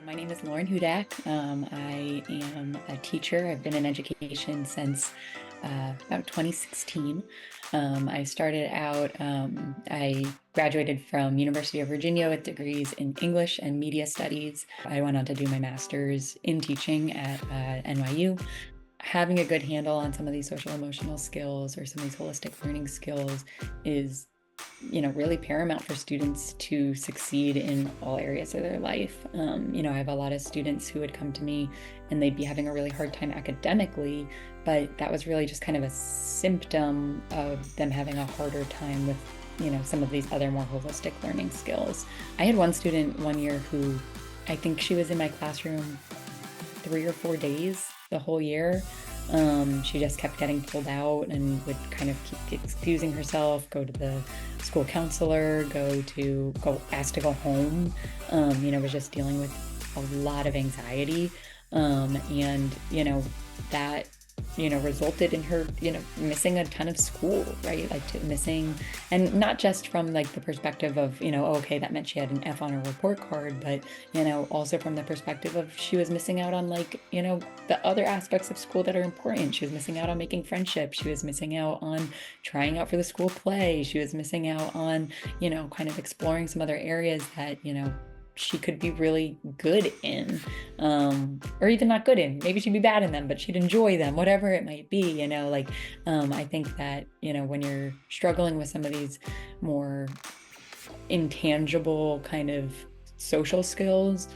My name is Lauren Hudak. I am a teacher. I've been in education since about 2016. I started out, I graduated from University of Virginia with degrees in English and media studies. I went on to do my master's in teaching at NYU. Having a good handle on some of these social emotional skills or some of these holistic learning skills is really paramount for students to succeed in all areas of their life. I have a lot of students who would come to me and they'd be having a really hard time academically, but that was really just kind of a symptom of them having a harder time with, some of these other more holistic learning skills. I had one student one year who I think she was in my classroom 3 or 4 days the whole year. She just kept getting pulled out and would kind of keep excusing herself, go to the school counselor, go ask to go home, was just dealing with a lot of anxiety. That resulted in her, missing a ton of school, right? Like missing, and not just from like the perspective of, okay, that meant she had an F on her report card, but, also from the perspective of she was missing out on like, the other aspects of school that are important. She was missing out on making friendships. She was missing out on trying out for the school play. She was missing out on, kind of exploring some other areas that, she could be really good in, or even not good in. Maybe she'd be bad in them, but she'd enjoy them, whatever it might be, I think that, when you're struggling with some of these more intangible kind of social skills,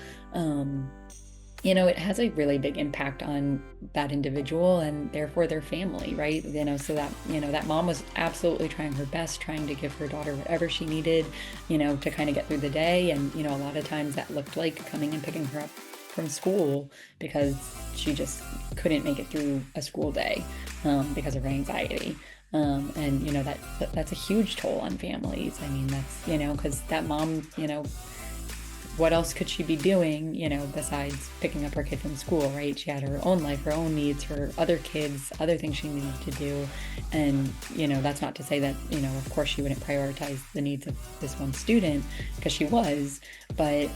it has a really big impact on that individual and therefore their family, right? So that, that mom was absolutely trying her best, trying to give her daughter whatever she needed, to kind of get through the day. And, a lot of times that looked like coming and picking her up from school because she just couldn't make it through a school day because of her anxiety. That's a huge toll on families. I mean, that's, because that mom, what else could she be doing, besides picking up her kid from school, right? She had her own life, her own needs, her other kids, other things she needed to do. And, that's not to say that, of course she wouldn't prioritize the needs of this one student, because she was, but,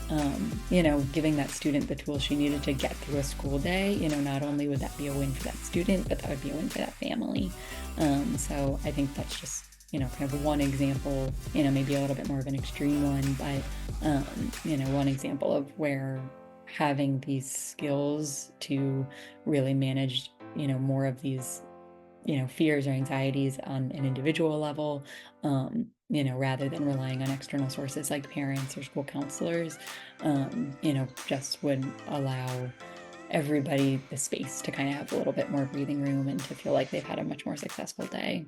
giving that student the tools she needed to get through a school day, not only would that be a win for that student, but that would be a win for that family. So I think that's just, kind of one example, maybe a little bit more of an extreme one, but, one example of where having these skills to really manage, more of these, fears or anxieties on an individual level, rather than relying on external sources like parents or school counselors, just would allow everybody the space to kind of have a little bit more breathing room and to feel like they've had a much more successful day.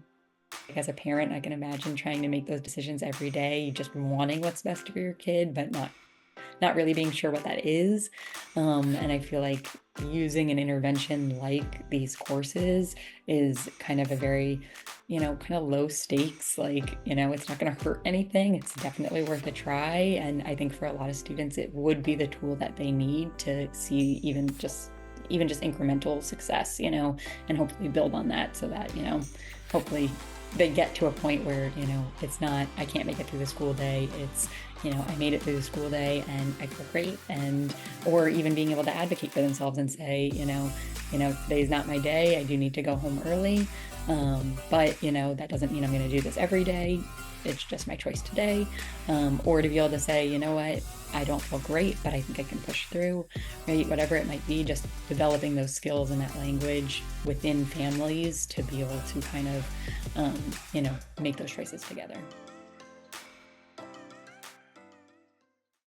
As a parent, I can imagine trying to make those decisions every day, just wanting what's best for your kid, but not really being sure what that is. And I feel like using an intervention like these courses is kind of a very, kind of low stakes, like, it's not going to hurt anything. It's definitely worth a try. And I think for a lot of students, it would be the tool that they need to see even just incremental success, and hopefully build on that so that, hopefully they get to a point where, it's not, I can't make it through the school day. It's, I made it through the school day and I feel great. Or even being able to advocate for themselves and say, today's not my day. I do need to go home early. But, that doesn't mean I'm going to do this every day. It's just my choice today. Or to be able to say, you know what, I don't feel great, but I think I can push through, right? Whatever it might be, just developing those skills and that language within families to be able to kind of, make those choices together.